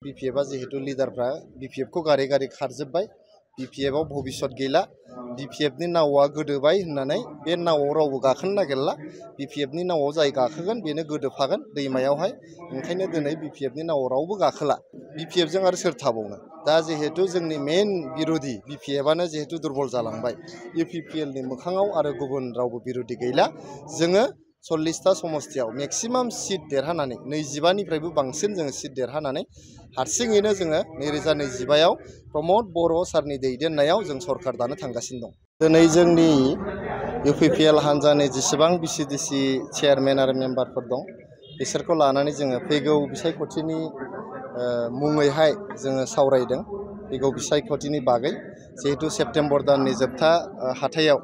बिपिएफआ जिहेतु लिडारफ्रा बिपिएफखौ गारै गारै खारजोब्बाय बिपिएफआव भबिष्यत गैला बिपिएफनि नावआ गोदोबाय होननानै बे नावआव रावबो गाखोनो नागिरला बिपिएफनि नावआव जाय गाखोगोन बेनो गोदोफागोन दैमायावहाय ओंखायनो दिनै बिपिएफनि नावआव रावबो गाखोला बिपिएफजों आरो सोर थाबावनो दा जिहेतु जोंनि मेन बिरोधि बिपिएफआनो जिहेतु दुरबल जालांबाय इउपिपिएलनि मोखाङाव आरो गुबुन रावबो बिरोधि गैला जोङो 40टा समस्तियाव मेक्सिमाम सिट देरहानानै 25निफ्रायबो बांसिन जोङो सिट देरहानानै हारसिङैनो जोङो 2025आव प्रमद बर' सारनि दैदेननायाव जों सरकार दानो थांगासिनो दं दिनै जोंनि इउपिपिएल हान्जानि जेसेबां बिसिडिसि चेयारमेन आरो मेम्बारफोर दं बिसोरखौ लानानै जोङो फैगौ बिसायख'थिनि मुङैहाय जोङो सावरायदों फैगौ बिसायख'थिनि बागै जिहेतु सेप्तेम्बर दाननि जोबथा हाथायाव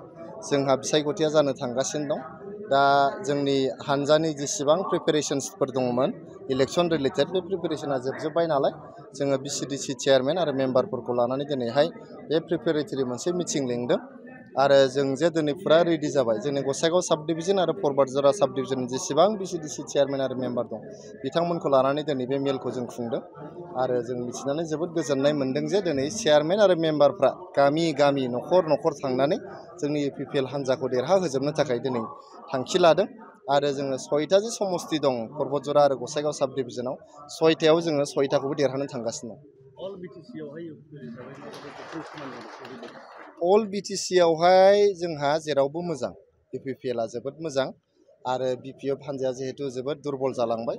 जोंहा बिसायख'थिया जानो थांगासिनो दं दा जोंनि हान्जानि जेसेबां प्रिपेरेसन्सफोर दङमोन इलेक्सन रिलेटेड बे प्रिपेरेसना जोबजोब्बाय नालाय जोङो बिसिडिसि चेयारमेन आरो मेम्बारफोरखौ लानानै दिनैहाय बे प्रिपेरेटरि मोनसे मिटिं लिंदों आरो जों जे दिनै फुरा रेडि जाबाय जोंनि गसाइगाव साब डिभिजन आरो फरवार्ड साब डिभिजन जेसेबां बिसिडिसि चेयारमेन आरो मेम्बार दं बिथांमोनखौ लानानै दिनै बे मेलखौ जों खुंदों आरो जों मिथिनानै जोबोद गोजोननाय मोनदों जे दिनै चेयारमेन आरो मेम्बारफ्रा गामि गामि न'खर न'खर थांनानै जोंनि इउपिपिएल हान्जाखौ देरहाहोजोबनो थाखाय दिनै थांखि लादों आरो जोङो 6टा जे समस्ति दं परबतजरा आरो गसाइगाव साब डिभिजनाव 6टायाव जोङो 6टाखौबो देरहानो थांगासिनो दं अल बिटिसिआवहाय जोंहा जेरावबो मोजां इउपिपिएलआ जोबोद मोजां आरो बिपिएफ हान्जाया जिहेतु जोबोद दुरबल जालांबाय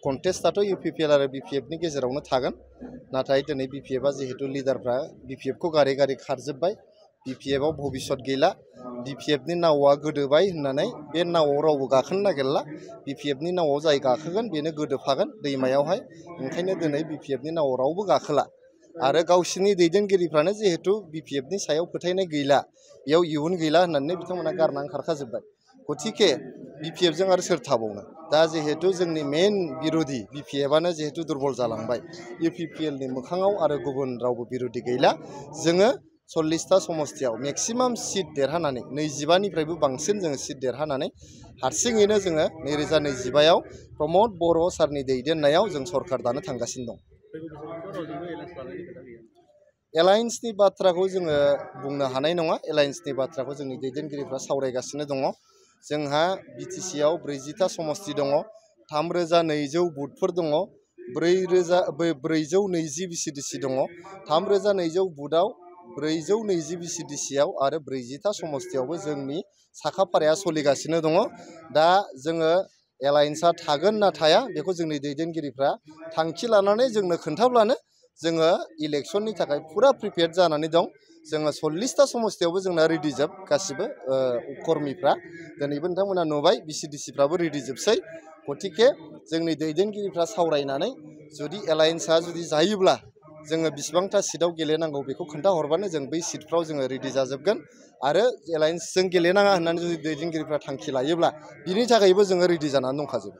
कन्टेस्टआथ' इउपिपिएल आरो बिपिएफनि गेजेरावनो थागोन नाथाय दिनै बिपिएफआ जिहेतु लिडारफ्रा बिपिएफखौ गारै गारै खारजोब्बाय बिपिएफआव भबिष्यत गैला बिपिएफनि नावआ गोदोबाय होननानै बे नावआव रावबो गाखोनो नागिरला बिपिएफनि नावआव जाय गाखोगोन बेनो गोदोफागोन दैमायावहाय ओंखायनो दिनै बिपिएफनि नावआव रावबो गाखोला आरो गावसिनि दैदेनगिरिफ्रानो जिहेतु बिपिएफनि सायाव फोथायनाय गैला बेयाव इयुन गैला होननानै बिथांमोना गारनानै खारखाजोब्बाय गतिके बिपिएफजों आरो सोर थाबावनो दा जिहेतु जोंनि मेन बिरोधि बिपिएफआनो जिहेतु दुरबल जालांबाय इउपिपिएलनि मोखाङाव आरो गुबुन रावबो बिरोधि गैला जोङो 40टा समस्तियाव मेक्सिमाम सिट देरहानानै 25निफ्रायबो बांसिन जोङो सिट देरहानानै हारसिङैनो जोङो 2025आव प्रमद बर' सारनि दैदेननायाव जों सरकार दानो थांगासिनो दं एलायन्सनि बाथ्राखौ जोङो बुंनो हानाय नङा एलायन्सनि बाथ्राखौ जोंनि दैदेनगिरिफ्रा सावरायगासिनो दङ जोंहा बिटिसिआव 40टा समस्ति दङ 3200 बुथफोर दङ 420 बिसिडिसि दङ 3200 बुथआव 420 बिसिडिसिआव आरो 40टा समस्तियावबो जोंनि साखाफाराया सोलिगासिनो दङ दा जोङो एलायन्सआ थागोन ना थाया बेखौ जोंनि दैदेनगिरिफ्रा थांखि लानानै जोंनो खोन्थाब्लानो जोङो इलेक्सननि थाखाय फुरा प्रिपेयार्ड जानानै दं जोङो 40टा समस्तियावबो जोंना रेडि जोब गासिबो कर्मीफ्रा दिनैबो नोंथांमोना नुबाय बिसिडिसिफ्राबो रेडि जोबसै गतिके जोंनि दैदेनगिरिफ्रा सावरायनानै जुदि एलायन्सआ जुदि जायोब्ला जोङो बिसिबांथा सिटआव गेलेनांगौ बेखौ खोन्थाहरबानो जों बै सिटफ्राव जोङो रेडि जाजोबगोन आरो एलायन्सजों गेलेनाङा होननानै जुदि दैदेनगिरिफ्रा थांखि लायोब्ला बिनि थाखायबो जोङो रेडि जानानै दंखाजोबो